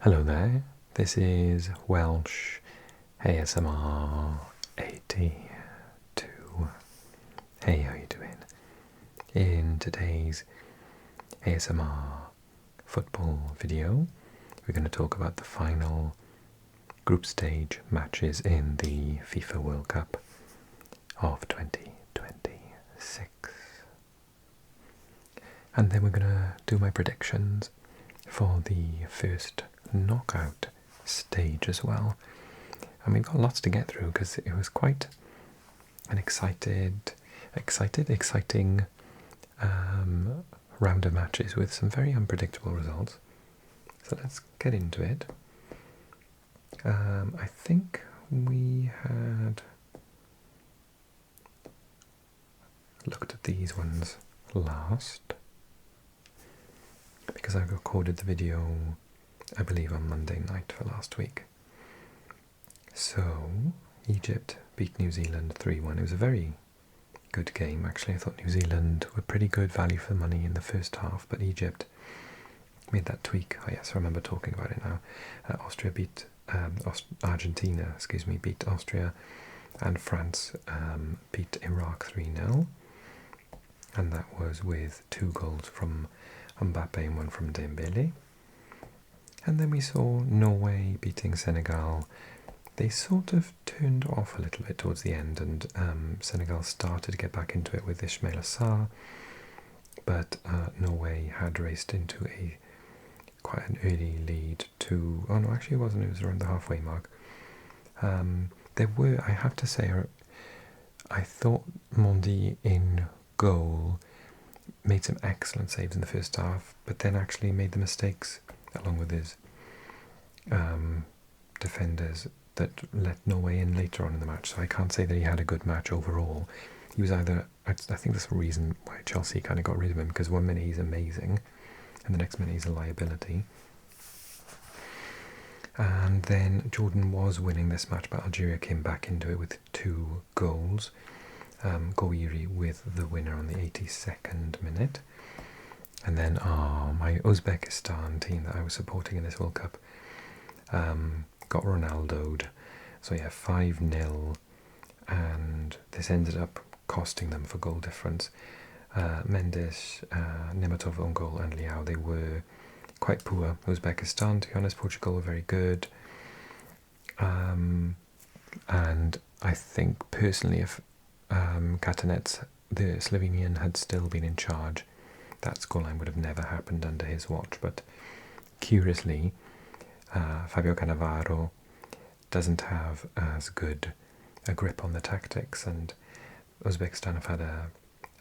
Hello there, this is Welsh ASMR 82. Hey, how you doing? In today's ASMR football video, we're going to talk about the final group stage matches in the FIFA World Cup of 2026. And then we're going to do my predictions for the first knockout stage as well. And we've got lots to get through because it was quite an exciting round of matches with some very unpredictable results. So let's get into it. I think we had looked at these ones last because I recorded the video, I believe, on Monday night for last week. So Egypt beat New Zealand 3-1. It was a very good game, actually. I thought New Zealand were pretty good value for money in the first half, but Egypt made that tweak. Oh yes, I remember talking about it now. Argentina beat Austria, and France beat Iraq 3-0. And that was with 2 goals from Mbappe and 1 from Dembele. And then we saw Norway beating Senegal. They sort of turned off a little bit towards the end, and Senegal started to get back into it with Ismail Assar, but Norway had raced into quite an early lead to... Oh no, actually it wasn't, it was around the halfway mark. There were, I have to say, I thought Mondi in goal made some excellent saves in the first half, but then actually made the mistakes along with his defenders that let Norway in later on in the match. So I can't say that he had a good match overall. He was either, I think that's the reason why Chelsea kind of got rid of him, because one minute he's amazing and the next minute he's a liability. And then Jordan was winning this match, but Algeria came back into it with 2 goals. Gouiri with the winner on the 82nd minute. And then my Uzbekistan team that I was supporting in this World Cup got Ronaldo'd. So yeah, 5-0. And this ended up costing them for goal difference. Mendes, Nematov on goal, and Liao, they were quite poor. Uzbekistan, to be honest. Portugal were very good. And I think personally, if Katanets, the Slovenian, had still been in charge, that scoreline would have never happened under his watch. But curiously, Fabio Cannavaro doesn't have as good a grip on the tactics, and Uzbekistan have had a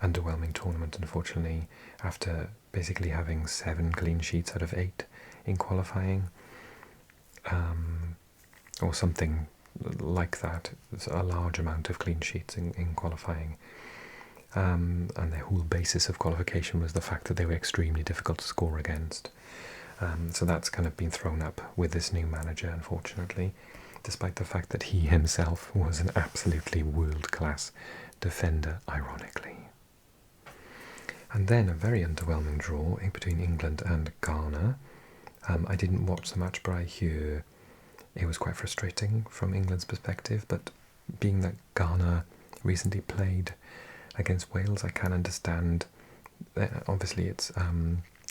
underwhelming tournament, unfortunately, after basically having 7 clean sheets out of 8 in qualifying, or something like that. It's a large amount of clean sheets in qualifying. And their whole basis of qualification was the fact that they were extremely difficult to score against. So that's kind of been thrown up with this new manager, unfortunately, despite the fact that he himself was an absolutely world-class defender, ironically. And then a very underwhelming draw between England and Ghana. I didn't watch the match, but I hear it was quite frustrating from England's perspective, but being that Ghana recently played against Wales, I can understand. Obviously, it's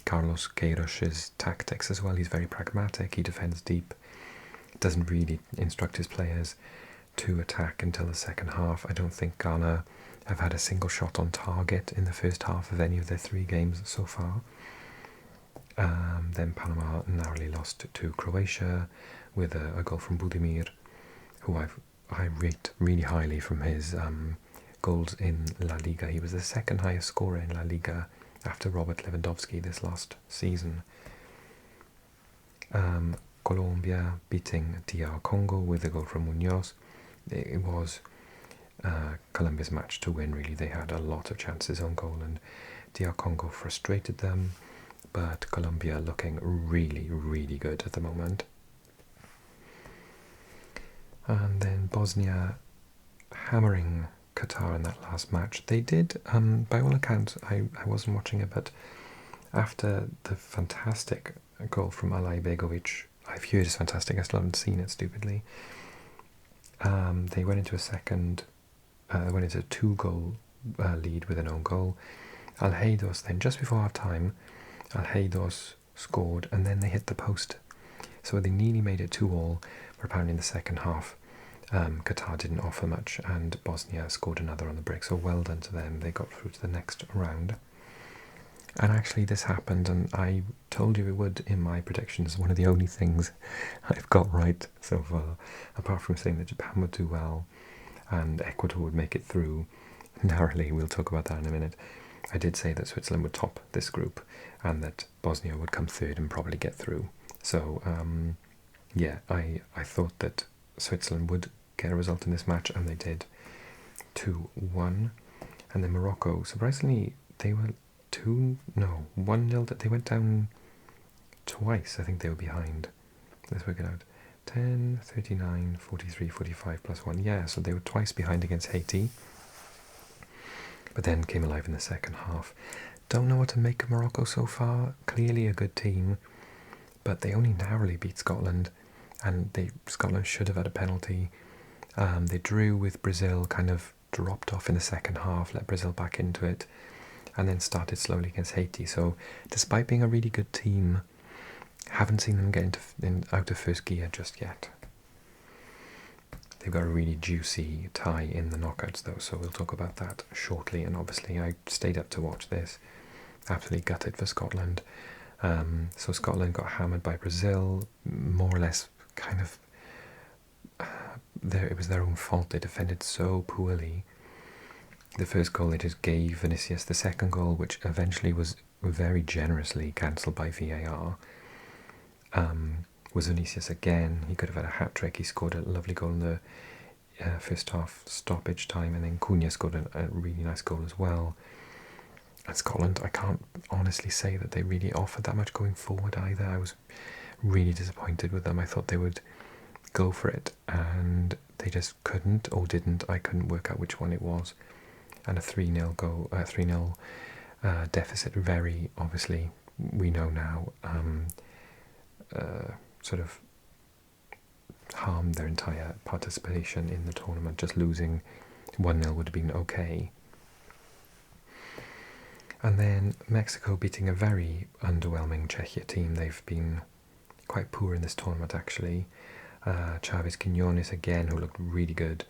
Carlos Queiroz' tactics as well. He's very pragmatic. He defends deep. Doesn't really instruct his players to attack until the second half. I don't think Ghana have had a single shot on target in the first half of any of their 3 games so far. Then Panama narrowly lost to Croatia with a goal from Budimir, who I rate really highly from his goals in La Liga. He was the second highest scorer in La Liga after Robert Lewandowski this last season. Colombia beating DR Congo with a goal from Munoz. It was Colombia's match to win, really. They had a lot of chances on goal, and DR Congo frustrated them, but Colombia looking really, really good at the moment. And then Bosnia hammering Qatar in that last match. They did, by all accounts, I wasn't watching it, but after the fantastic goal from Alay Begovic, I've heard it's fantastic. I still haven't seen it, stupidly. They went into a second, went into a 2-goal lead with an own goal. Alheidos then, just before half time, Alheidos scored, and then they hit the post. So they nearly made it 2-2, but apparently in the second half, Qatar didn't offer much, and Bosnia scored another on the break. So well done to them. They got through to the next round. And actually this happened, and I told you it would in my predictions. One of the only things I've got right so far, apart from saying that Japan would do well and Ecuador would make it through narrowly. We'll talk about that in a minute. I did say that Switzerland would top this group and that Bosnia would come third and probably get through. So yeah, I thought that Switzerland would get a result in this match, and they did. 2-1. And then Morocco, surprisingly, they were 1-0. They went down twice. I think they were behind. Let's work it out. 10, 39, 43, 45 plus 1. Yeah, so they were twice behind against Haiti, but then came alive in the second half. Don't know what to make of Morocco so far. Clearly a good team, but they only narrowly beat Scotland, and Scotland should have had a penalty. They drew with Brazil, kind of dropped off in the second half, let Brazil back into it, and then started slowly against Haiti. So despite being a really good team, haven't seen them get out of first gear just yet. They've got a really juicy tie in the knockouts though, so we'll talk about that shortly. And obviously I stayed up to watch this. Absolutely gutted for Scotland. So Scotland got hammered by Brazil, more or less kind of, it was their own fault. They defended so poorly. The first goal they just gave Vinicius. The second goal, which eventually was very generously cancelled by VAR, was Vinicius again. He could have had a hat-trick. He scored a lovely goal in the first half stoppage time, and then Cunha scored a really nice goal as well. And Scotland, I can't honestly say that they really offered that much going forward either. I was really disappointed with them. I thought they would go for it, and they just couldn't, or didn't. I couldn't work out which one it was. And a 3-0 goal, 3-0 deficit, very obviously, we know now, sort of harmed their entire participation in the tournament. Just losing 1-0 would have been okay. And then Mexico beating a very underwhelming Czechia team. They've been quite poor in this tournament, actually. Chavez Quiñones again, who looked really good,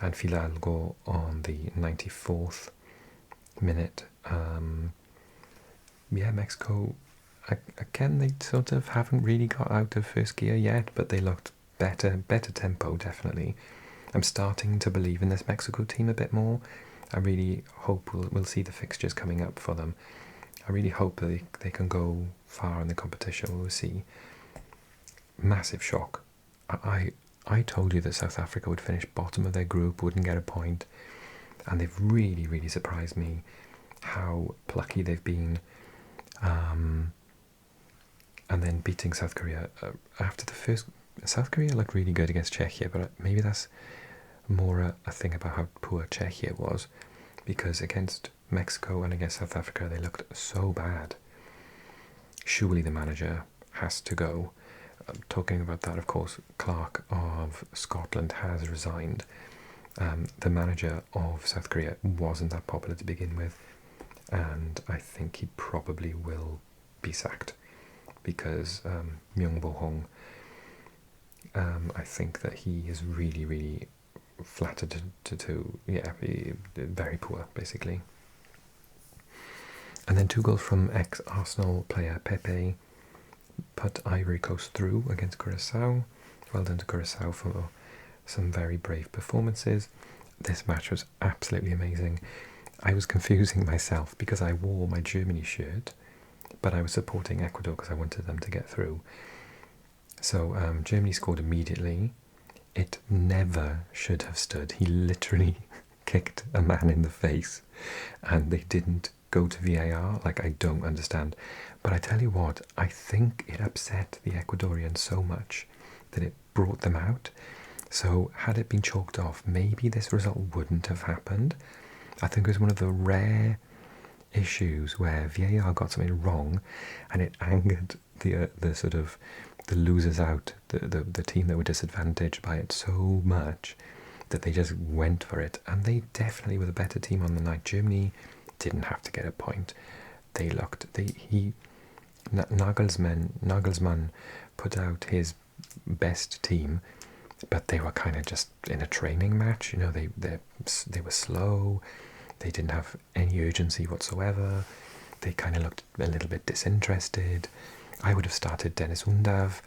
and Fidalgo on the 94th minute. Yeah, Mexico, again, they sort of haven't really got out of first gear yet, but they looked better tempo, definitely. I'm starting to believe in this Mexico team a bit more. I really hope we'll see the fixtures coming up for them. I really hope that they can go far in the competition. We'll see. Massive shock. I told you that South Africa would finish bottom of their group, wouldn't get a point, and they've really surprised me how plucky they've been. And then beating South Korea after the first. South Korea looked really good against Czechia, but maybe that's more a thing about how poor Czechia was, because against Mexico and against South Africa they looked so bad. Surely the manager has to go. Talking about that, of course, Clark of Scotland has resigned. The manager of South Korea wasn't that popular to begin with, and I think he probably will be sacked, because Myung Bo-hong, I think that he is really flattered to be very poor, basically. And then 2 goals from ex-Arsenal player Pepe put Ivory Coast through against Curaçao. Well done to Curaçao for some very brave performances. This match was absolutely amazing. I was confusing myself because I wore my Germany shirt, but I was supporting Ecuador because I wanted them to get through. So Germany scored immediately. It never should have stood. He literally kicked a man in the face, and they didn't go to VAR. Like, I don't understand. But I tell you what, I think it upset the Ecuadorians so much that it brought them out. So had it been chalked off, maybe this result wouldn't have happened. I think it was one of the rare issues where VAR got something wrong, and it angered the the losers out, the team that were disadvantaged by it so much that they just went for it. And they definitely were the better team on the night. Germany didn't have to get a point. Nagelsmann put out his best team, but they were kind of just in a training match. You know, they were slow. They didn't have any urgency whatsoever. They kind of looked a little bit disinterested. I would have started Dennis Undav.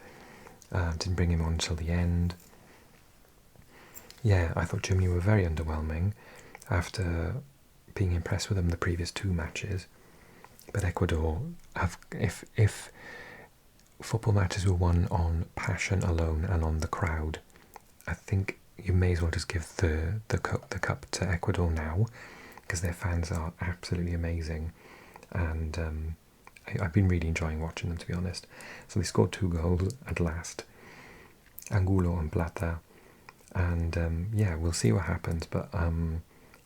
Didn't bring him on until the end. Yeah, I thought Germany were very underwhelming after being impressed with them the previous 2 matches. But Ecuador if football matches were won on passion alone and on the crowd, I think you may as well just give the cup to Ecuador now, because their fans are absolutely amazing, and I've been really enjoying watching them, to be honest. So they scored 2 goals at last, Angulo and Plata, and yeah, we'll see what happens. But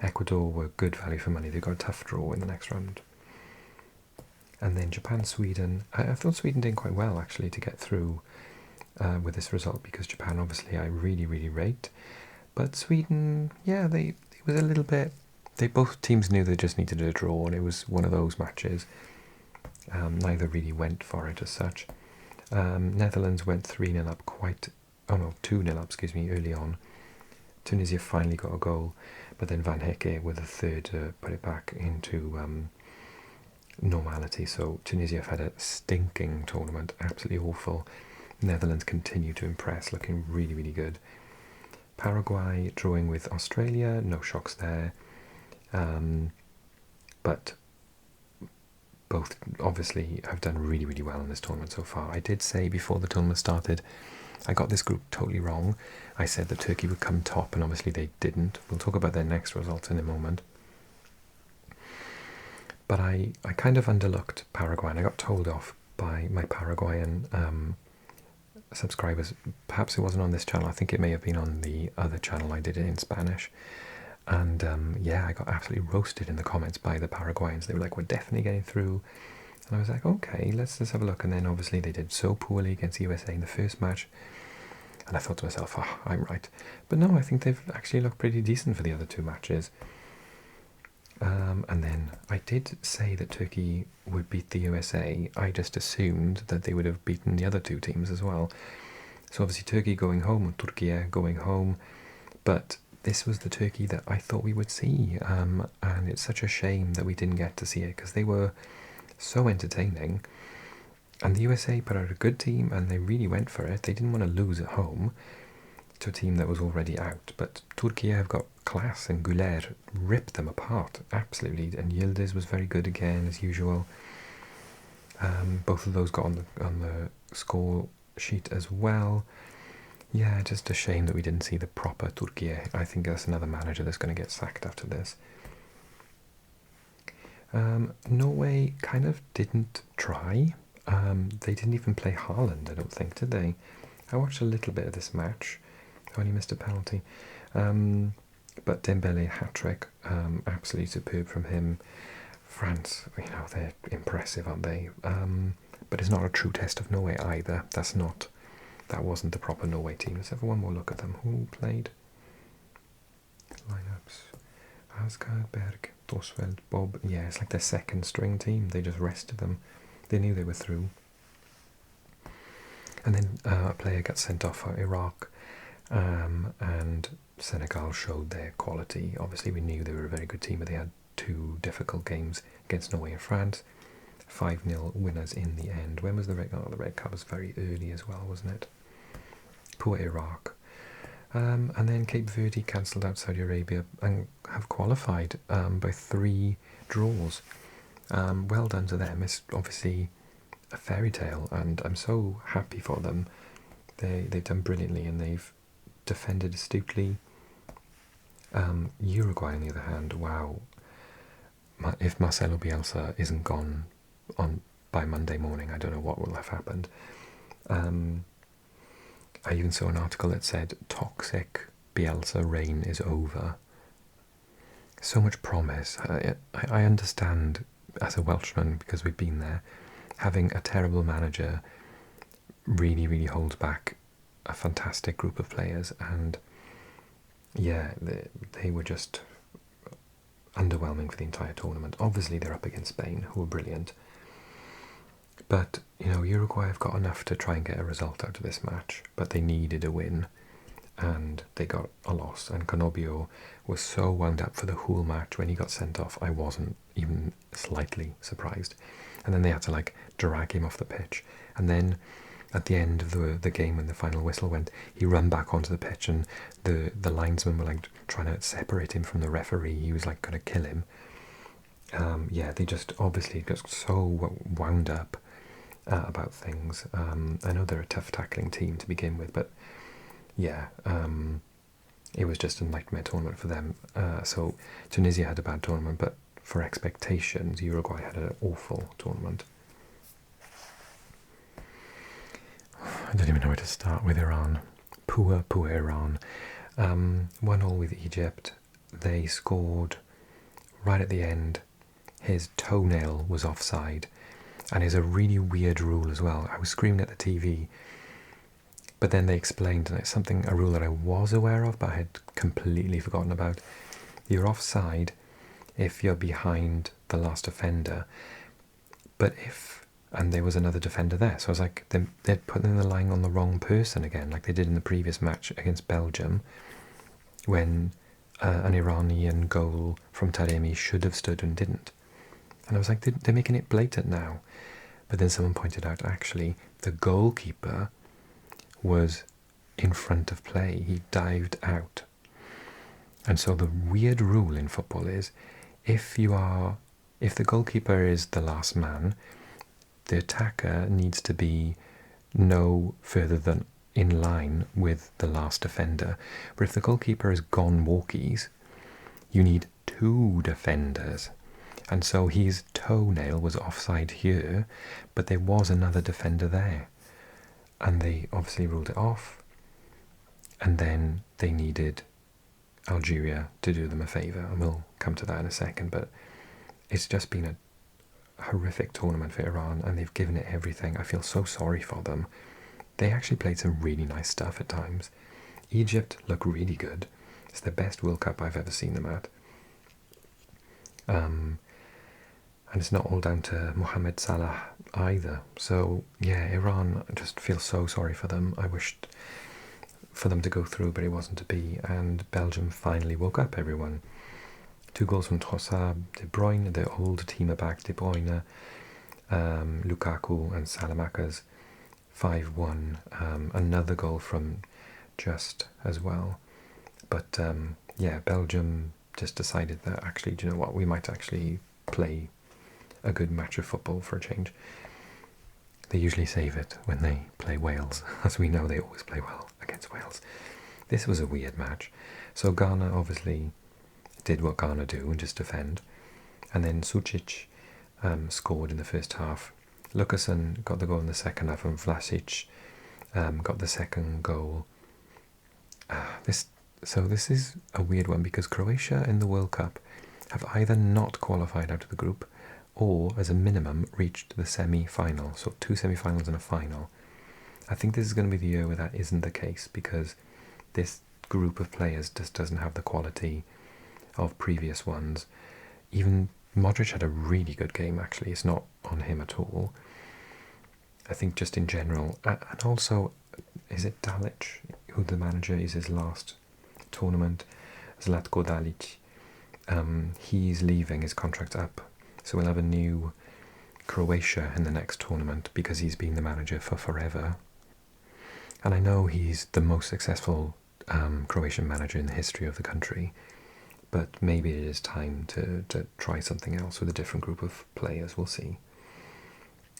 Ecuador were good value for money. They got a tough draw in the next round. And then Japan, Sweden. I thought Sweden did quite well, actually, to get through with this result, because Japan, obviously, I really, really rate. But Sweden, yeah, it was a little bit... both teams knew they just needed a draw, and it was one of those matches. Neither really went for it as such. Netherlands went 3-0 up 2-0 up, excuse me, early on. Tunisia finally got a goal, but then Van Hecke with a third put it back into... normality. So Tunisia have had a stinking tournament, absolutely awful. Netherlands continue to impress, looking really, really good. Paraguay drawing with Australia, no shocks there. But both obviously have done really, really well in this tournament so far. I did say before the tournament started, I got this group totally wrong. I said that Turkey would come top, and obviously they didn't. We'll talk about their next results in a moment. But I kind of underlooked Paraguay, and I got told off by my Paraguayan subscribers. Perhaps it wasn't on this channel. I think it may have been on the other channel. I did it in Spanish. And yeah, I got absolutely roasted in the comments by the Paraguayans. They were like, we're definitely getting through. And I was like, okay, let's have a look. And then obviously they did so poorly against the USA in the first match. And I thought to myself, oh, I'm right. But no, I think they've actually looked pretty decent for the other 2 matches. And then I did say that Turkey would beat the USA. I just assumed that they would have beaten the other 2 teams as well. So obviously Turkey going home, and Turkey going home. But this was the Turkey that I thought we would see. And it's such a shame that we didn't get to see it, because they were so entertaining. And the USA put out a good team, and they really went for it. They didn't want to lose at home to a team that was already out. But Turkey have got class, and Güler ripped them apart, absolutely. And Yildiz was very good again, as usual. Both of those got on the score sheet as well. Yeah, just a shame that we didn't see the proper Turkey. I think that's another manager that's going to get sacked after this. Norway kind of didn't try. They didn't even play Haaland, I don't think, did they? I watched a little bit of this match. I only missed a penalty. But Dembele hat-trick, absolutely superb from him. France, you know, they're impressive, aren't they? But it's not a true test of Norway either. That wasn't the proper Norway team. Let's have one more look at them. Who played? Lineups. Asgard, Berg, Dosveld, Bob. Yeah, it's like their second string team. They just rested them. They knew they were through. And then a player got sent off for Iraq. And Senegal showed their quality. Obviously, we knew they were a very good team, but they had 2 difficult games against Norway and France. 5-0 winners in the end. When was the red card? Oh, the red card was very early as well, wasn't it? Poor Iraq. And then Cape Verde cancelled out Saudi Arabia and have qualified by 3 draws. Well done to them. It's obviously a fairy tale, and I'm so happy for them. They've done brilliantly, and they've defended astutely. Uruguay, on the other hand, wow. If Marcelo Bielsa isn't gone by Monday morning, I don't know what will have happened. I even saw an article that said toxic Bielsa reign is over. So much promise. I understand, as a Welshman, because we've been there, having a terrible manager really, really holds back a fantastic group of players, and yeah, they were just underwhelming for the entire tournament. Obviously, they're up against Spain, who are brilliant, but you know, Uruguay have got enough to try and get a result out of this match, but they needed a win, and they got a loss. And Canobio was so wound up for the whole match. When he got sent off, I wasn't even slightly surprised. And then they had to like drag him off the pitch, and then at the end of the game, when the final whistle went, he ran back onto the pitch, and the linesmen were like trying to separate him from the referee. He was like going to kill him. Yeah, they just obviously got so wound up about things. I know they're a tough tackling team to begin with, but yeah, it was just a nightmare tournament for them. So Tunisia had a bad tournament, but for expectations, Uruguay had an awful tournament. I don't even know where to start with Iran. Poor Iran. 1-1 with Egypt. They scored right at the end. His toenail was offside, and it's a really weird rule as well. I was screaming at the TV, but then they explained, and it's a rule that I was aware of, but I had completely forgotten about. You're offside if you're behind the last defender, but and there was another defender there, so I was like, they're putting the line on the wrong person again, like they did in the previous match against Belgium, when an Iranian goal from Taremi should have stood and didn't. And I was like, they're making it blatant now. But then someone pointed out, actually, the goalkeeper was in front of play. He dived out. And so the weird rule in football is, if the goalkeeper is the last man, the attacker needs to be no further than in line with the last defender. But if the goalkeeper has gone walkies, you need 2 defenders. And so his toenail was offside here, but there was another defender there. And they obviously ruled it off. And then they needed Algeria to do them a favour, and we'll come to that in a second. But it's just been a horrific tournament for Iran, and they've given it everything. I feel so sorry for them. They actually played some really nice stuff at times. Egypt look really good. It's the best World Cup I've ever seen them at. And it's not all down to Mohamed Salah either. So yeah, Iran, I just feel so sorry for them. I wished for them to go through, but it wasn't to be. And Belgium finally woke up, everyone. 2 goals from Trossard, De Bruyne, the old team are back, De Bruyne, Lukaku and Salamakers, 5-1. Another goal from Just as well. But yeah, Belgium just decided that actually, do you know what, we might actually play a good match of football for a change. They usually save it when they play Wales. As we know, they always play well against Wales. This was a weird match. So Ghana obviously did what Ghana do and just defend. And then Sucic scored in the first half. Lukasen got the goal in the second half, and Vlasic got the second goal. This is a weird one, because Croatia in the World Cup have either not qualified out of the group or, as a minimum, reached the semi-final. So 2 semi-finals and a final. I think this is going to be the year where that isn't the case, because this group of players just doesn't have the quality of previous ones. Even Modric had a really good game, actually. It's not on him at all. I think just in general. And also, is it Dalic, who the manager is his last tournament? Zlatko Dalic. He's leaving, his contract's up. So we'll have a new Croatia in the next tournament, because he's been the manager for forever. And I know he's the most successful Croatian manager in the history of the country, but maybe it is time to try something else with a different group of players. We'll see.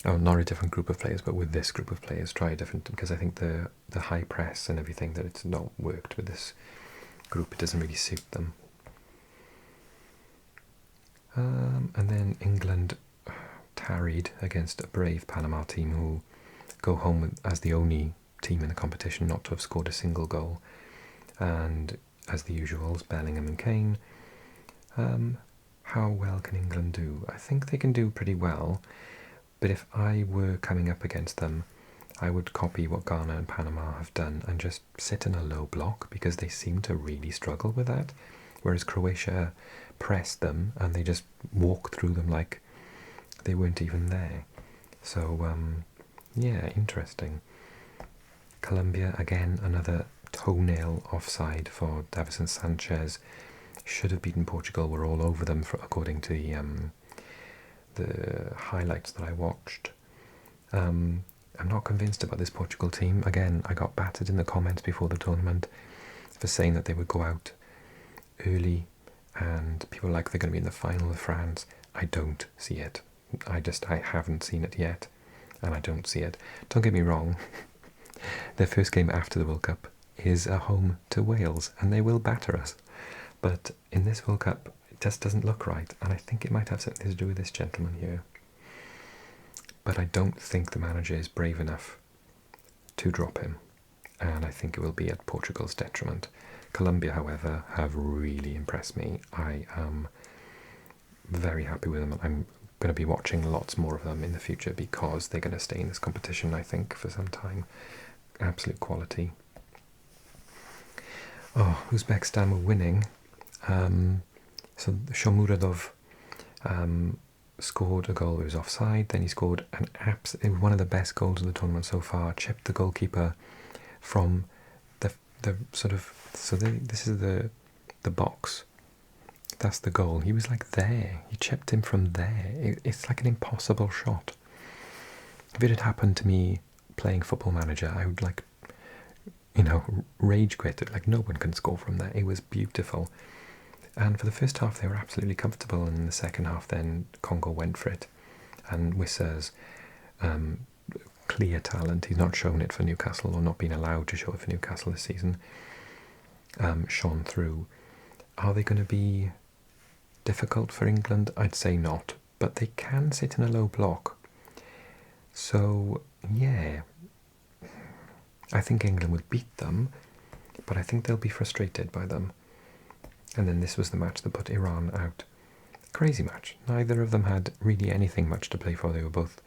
Oh, not a different group of players, but with this group of players, try a different, because I think the high press and everything, that it's not worked with this group. It doesn't really suit them. And then England tarried against a brave Panama team, who go home as the only team in the competition not to have scored a single goal. And as the usuals, Bellingham and Kane. How well can England do? I think they can do pretty well, but if I were coming up against them, I would copy what Ghana and Panama have done and just sit in a low block, because they seem to really struggle with that, whereas Croatia pressed them and they just walked through them like they weren't even there. So yeah, interesting. Colombia, again, another toenail offside for Davison Sanchez. Should have beaten Portugal. We're all over them, according to the highlights that I watched. I'm not convinced about this Portugal team. Again, I got battered in the comments before the tournament for saying that they would go out early, and people like they're going to be in the final with France. I don't see it. I haven't seen it yet, and I don't see it. Don't get me wrong, their first game after the World Cup is a home to Wales, and they will batter us. But in this World Cup, it just doesn't look right, and I think it might have something to do with this gentleman here. But I don't think the manager is brave enough to drop him, and I think it will be at Portugal's detriment. Colombia, however, have really impressed me. I am very happy with them, and I'm going to be watching lots more of them in the future, because they're going to stay in this competition, I think, for some time. Absolute quality. Oh, Uzbekistan were winning. So Shomurodov scored a goal. It was offside. Then he scored one of the best goals of the tournament so far. Chipped the goalkeeper from the sort of, this is the box. That's the goal. He was like there. He chipped him from there. It's like an impossible shot. If it had happened to me playing Football Manager, I would rage quit it. Like, no one can score from there. It was beautiful. And for the first half, they were absolutely comfortable. And in the second half, then Congo went for it. And Wissa's clear talent, he's not shown it for Newcastle, or not been allowed to show it for Newcastle this season, shone through. Are they going to be difficult for England? I'd say not. But they can sit in a low block. So, yeah, I think England would beat them, but I think they'll be frustrated by them. And then this was the match that put Iran out. Crazy match. Neither of them had really anything much to play for. They were both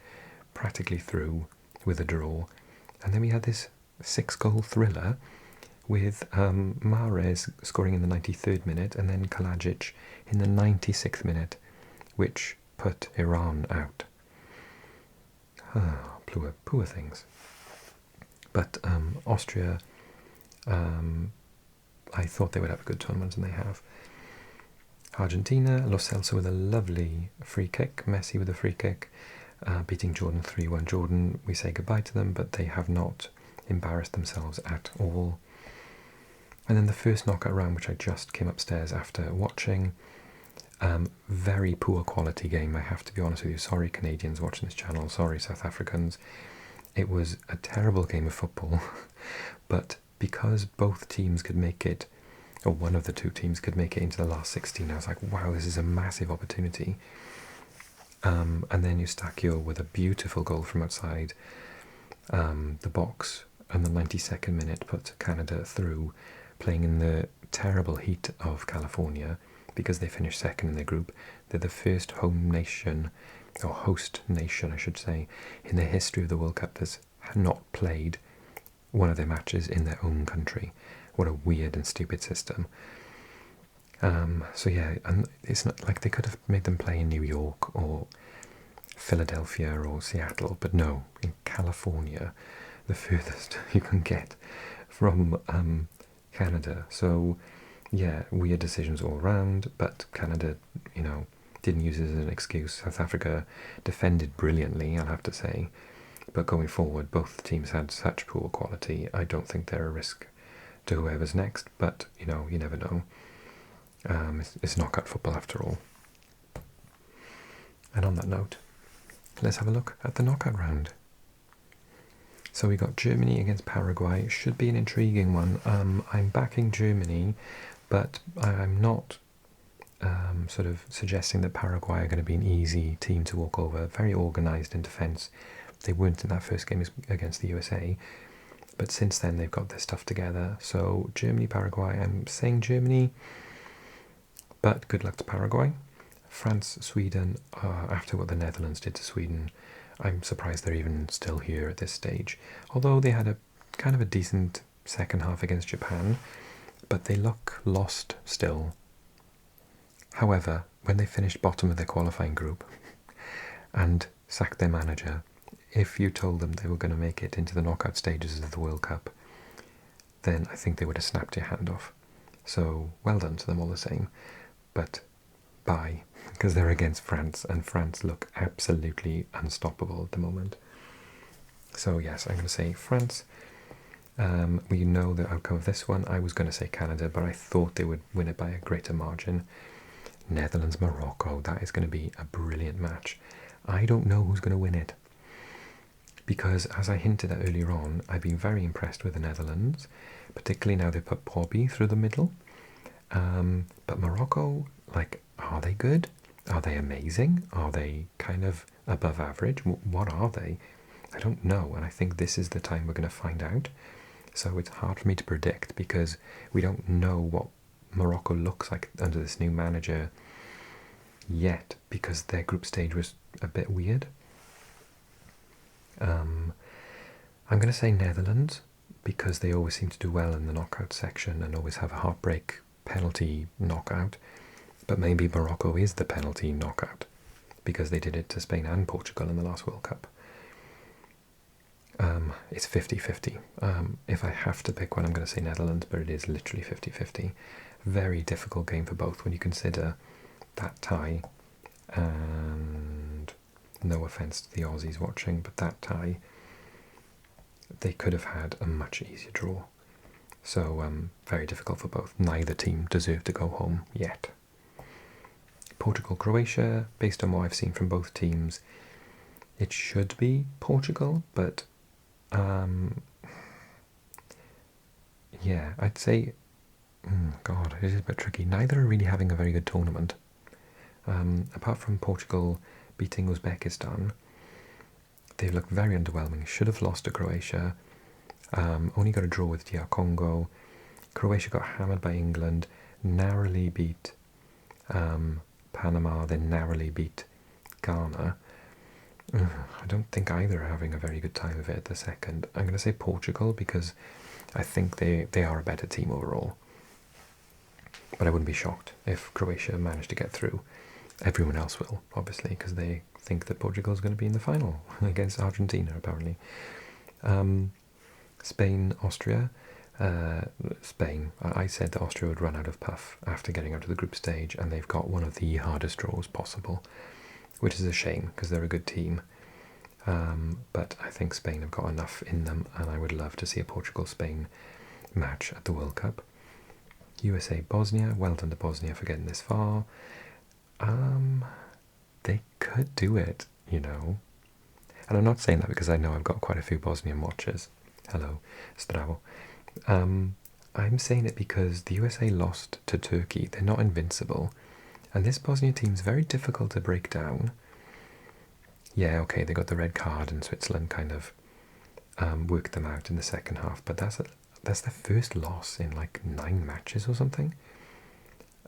practically through with a draw. And then we had this 6-goal thriller with Mahrez scoring in the 93rd minute and then Kalajic in the 96th minute, which put Iran out. Poor things. But Austria, I thought they would have a good tournament, and they have. Argentina, Lo Celso with a lovely free kick, Messi with a free kick, beating Jordan 3-1. Jordan, we say goodbye to them, but they have not embarrassed themselves at all. And then the first knockout round, which I just came upstairs after watching, very poor quality game, I have to be honest with you. Sorry Canadians watching this channel, sorry South Africans. It was a terrible game of football, but because both teams could make it, or one of the two teams could make it into the last 16, I was like, wow, this is a massive opportunity. And then Eustachio with a beautiful goal from outside the box, and the 92nd minute put Canada through, playing in the terrible heat of California, because they finished second in their group. They're the first home nation, or host nation I should say, in the history of the World Cup that's not played one of their matches in their own country. What a weird and stupid system. So yeah, and it's not like they could have made them play in New York or Philadelphia or Seattle, but no, in California, the furthest you can get from Canada. So yeah, weird decisions all around, but Canada, didn't use it as an excuse. South Africa defended brilliantly, I'll have to say, but going forward, both teams had such poor quality. I don't think they're a risk to whoever's next, but you never know. It's knockout football after all. And on that note, let's have a look at the knockout round. So we got Germany against Paraguay. Should be an intriguing one. I'm backing Germany, but I'm not sort of suggesting that Paraguay are going to be an easy team to walk over. Very organised in defence. They weren't in that first game against the USA, but since then they've got their stuff together. So Germany, Paraguay, I'm saying Germany, but good luck to Paraguay. France, Sweden, after what the Netherlands did to Sweden, I'm surprised they're even still here at this stage. Although they had a kind of a decent second half against Japan, but they look lost still. However, when they finished bottom of their qualifying group and sacked their manager, if you told them they were going to make it into the knockout stages of the World Cup, then I think they would have snapped your hand off. So well done to them all the same. But bye, because they're against France, and France look absolutely unstoppable at the moment. So yes, I'm going to say France. We know the outcome of this one. I was going to say Canada, but I thought they would win it by a greater margin. Netherlands, Morocco, that is going to be a brilliant match. I don't know who's going to win it, because as I hinted at earlier on, I've been very impressed with the Netherlands, particularly now they put Pobby through the middle. But Morocco, like, are they good? Are they amazing? Are they kind of above average? What are they? I don't know, and I think this is the time we're going to find out. So it's hard for me to predict, because we don't know what Morocco looks like under this new manager yet, because their group stage was a bit weird. I'm going to say Netherlands, because they always seem to do well in the knockout section and always have a heartbreak penalty knockout. But maybe Morocco is the penalty knockout, because they did it to Spain and Portugal in the last World Cup. It's 50-50. If I have to pick one, I'm going to say Netherlands, but it is literally 50-50. Very difficult game for both when you consider that tie, and no offence to the Aussies watching, but that tie, they could have had a much easier draw. So very difficult for both. Neither team deserved to go home yet. Portugal-Croatia, based on what I've seen from both teams, it should be Portugal, but yeah, I'd say, God, it is a bit tricky. Neither are really having a very good tournament. Apart from Portugal beating Uzbekistan, they've looked very underwhelming. Should have lost to Croatia. Only got a draw with DR Congo. Croatia got hammered by England, narrowly beat Panama, then narrowly beat Ghana. I don't think either are having a very good time of it at the second. I'm going to say Portugal, because I think they are a better team overall. But I wouldn't be shocked if Croatia managed to get through. Everyone else will, obviously, because they think that Portugal is going to be in the final against Argentina, apparently. Spain, Austria. Spain. I said that Austria would run out of puff after getting out of the group stage, and they've got one of the hardest draws possible, which is a shame because they're a good team. But I think Spain have got enough in them, and I would love to see a Portugal-Spain match at the World Cup. USA, Bosnia. Well done to Bosnia for getting this far. They could do it, you know. And I'm not saying that because I know I've got quite a few Bosnian watchers. Hello, Stravo. I'm saying it because the USA lost to Turkey. They're not invincible. And this Bosnia team's very difficult to break down. Yeah, okay, they got the red card and Switzerland kind of worked them out in the second half. But that's their first loss in like 9 matches or something.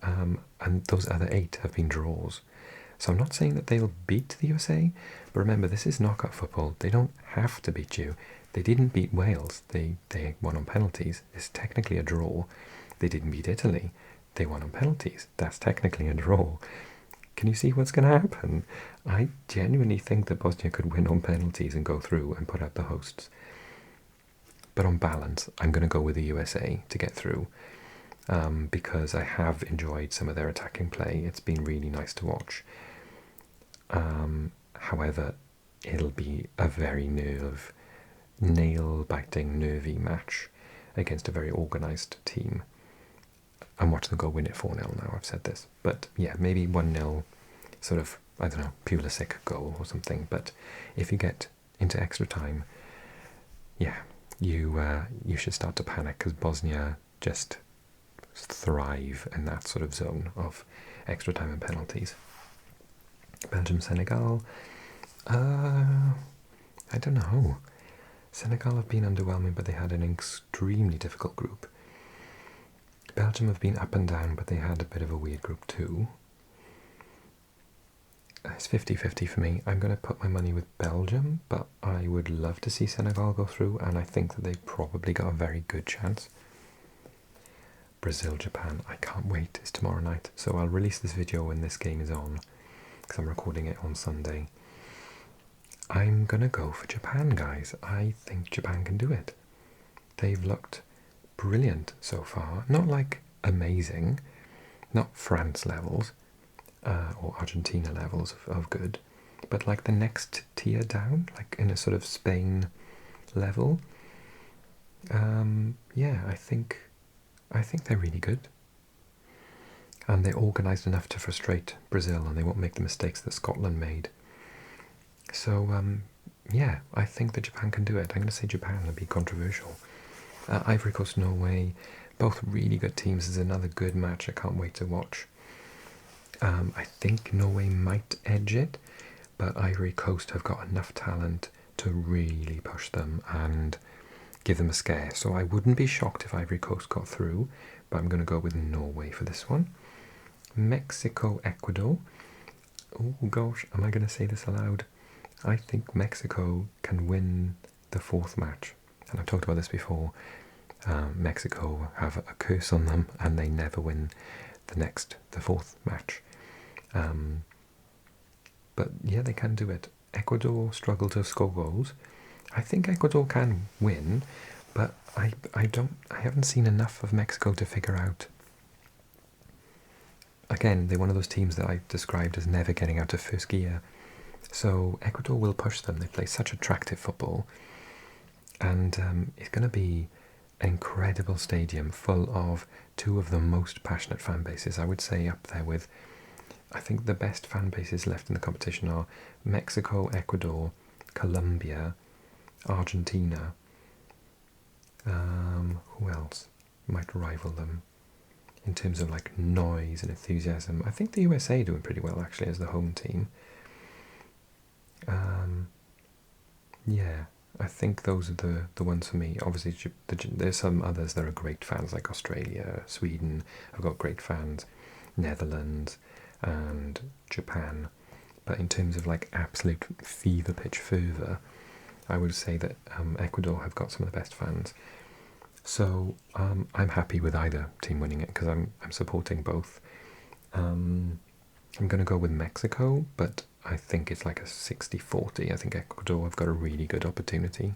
And those other 8 have been draws. So I'm not saying that they'll beat the USA, but remember, this is knockout football. They don't have to beat you. They didn't beat Wales. They won on penalties. It's technically a draw. They didn't beat Italy. They won on penalties. That's technically a draw. Can you see what's going to happen? I genuinely think that Bosnia could win on penalties and go through and put out the hosts. But on balance, I'm going to go with the USA to get through. Because I have enjoyed some of their attacking play. It's been really nice to watch. However, it'll be a very nail-biting, nervy match against a very organised team. I'm watching them go win it 4-0 now, I've said this. But yeah, maybe 1-0, sort of, I don't know, Pulisic goal or something. But if you get into extra time, yeah, you should start to panic, because Bosnia just thrive in that sort of zone of extra time and penalties. Belgium, Senegal. I don't know. Senegal have been underwhelming, but they had an extremely difficult group. Belgium have been up and down, but they had a bit of a weird group too. It's 50-50 for me. I'm going to put my money with Belgium, but I would love to see Senegal go through, and I think that they've probably got a very good chance. Brazil, Japan. I can't wait. It's tomorrow night, so I'll release this video when this game is on, because I'm recording it on Sunday. I'm going to go for Japan, guys. I think Japan can do it. They've looked brilliant so far. Not like amazing, not France levels, or Argentina levels of good, but like the next tier down, like in a sort of Spain level. Yeah, I think they're really good, and they're organised enough to frustrate Brazil, and they won't make the mistakes that Scotland made. So yeah, I think that Japan can do it. I'm going to say Japan and be controversial. Ivory Coast, Norway, both really good teams. This is another good match. I can't wait to watch. I think Norway might edge it, but Ivory Coast have got enough talent to really push them and give them a scare. So I wouldn't be shocked if Ivory Coast got through, but I'm going to go with Norway for this one. Mexico, Ecuador. Oh gosh, am I going to say this aloud? I think Mexico can win the fourth match. And I've talked about this before. Mexico have a curse on them, and they never win the fourth match. But yeah, they can do it. Ecuador struggle to score goals. I think Ecuador can win, but I haven't seen enough of Mexico to figure out. Again, they're one of those teams that I described as never getting out of first gear. So Ecuador will push them. They play such attractive football, and it's going to be an incredible stadium full of two of the most passionate fan bases. I would say up there with, I think the best fan bases left in the competition are Mexico, Ecuador, Colombia, Argentina. Who else might rival them in terms of like noise and enthusiasm? I think the USA are doing pretty well actually as the home team. Yeah, I think those are the ones for me. Obviously, there's some others that are great fans, like Australia, Sweden. I've got great fans, Netherlands, and Japan. But in terms of like absolute fever pitch fervour, I would say that Ecuador have got some of the best fans. So I'm happy with either team winning it because I'm supporting both. I'm going to go with Mexico, but I think it's like a 60-40. I think Ecuador have got a really good opportunity.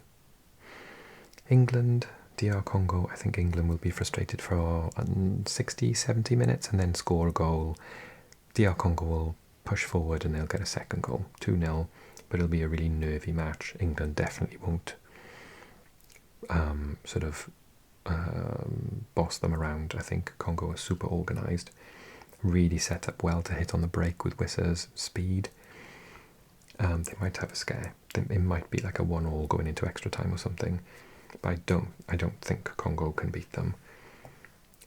England, DR Congo, I think England will be frustrated for 60-70 minutes and then score a goal. DR Congo will push forward and they'll get a second goal, 2-0, but it'll be a really nervy match. England definitely won't boss them around. I think Congo is super organised, really set up well to hit on the break with Wissa's speed. They might have a scare. It might be like a 1-1 going into extra time or something, but I don't think Congo can beat them.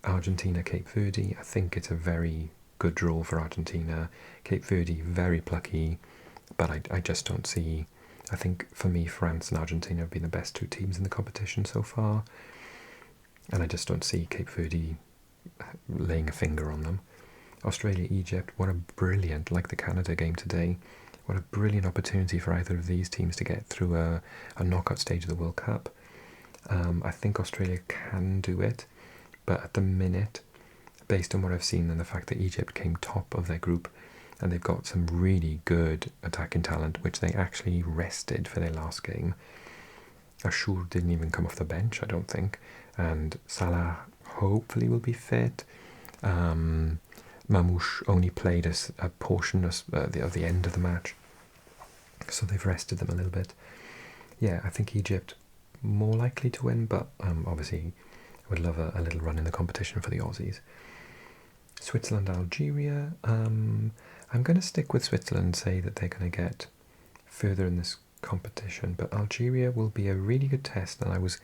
Argentina, Cape Verde, I think it's a very good draw for Argentina. Cape Verde, very plucky, but I just don't see. I think for me, France and Argentina have been the best two teams in the competition so far, and I just don't see Cape Verde laying a finger on them. Australia, Egypt, what a brilliant, like the Canada game today, what a brilliant opportunity for either of these teams to get through a knockout stage of the World Cup. I think Australia can do it, but at the minute, based on what I've seen and the fact that Egypt came top of their group, and they've got some really good attacking talent, which they actually rested for their last game. Ashur didn't even come off the bench, I don't think, and Salah hopefully will be fit. Mamouche only played a portion of the end of the match, so they've rested them a little bit. Yeah, I think Egypt more likely to win, but obviously I would love a little run in the competition for the Aussies. Switzerland, Algeria. I'm going to stick with Switzerland and say that they're going to get further in this competition, but Algeria will be a really good test, and I was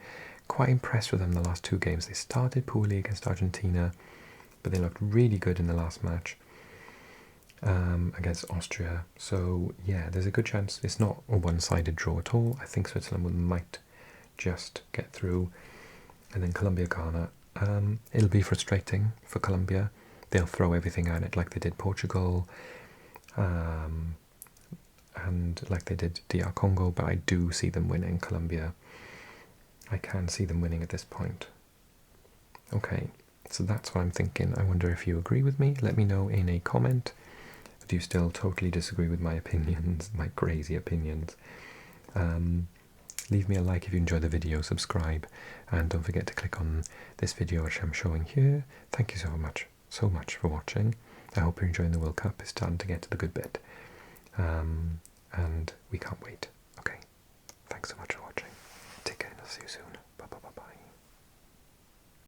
quite impressed with them the last two games. They started poorly against Argentina, but they looked really good in the last match against Austria. So yeah, there's a good chance it's not a one-sided draw at all. I think Switzerland might just get through. And then Colombia, Ghana. It'll be frustrating for Colombia. They'll throw everything at it like they did Portugal. and like they did DR Congo, but I do see them winning Colombia. I can see them winning at this point. Okay, so that's what I'm thinking. I wonder if you agree with me. Let me know in a comment. Do you still totally disagree with my opinions, my crazy opinions? Leave me a like if you enjoyed the video, subscribe, and don't forget to click on this video which I'm showing here. Thank you so much for watching. I hope you're enjoying the World Cup. It's starting to get to the good bit. And we can't wait. Okay, thanks so much for watching. Take care and I'll see you soon. Bye bye bye bye.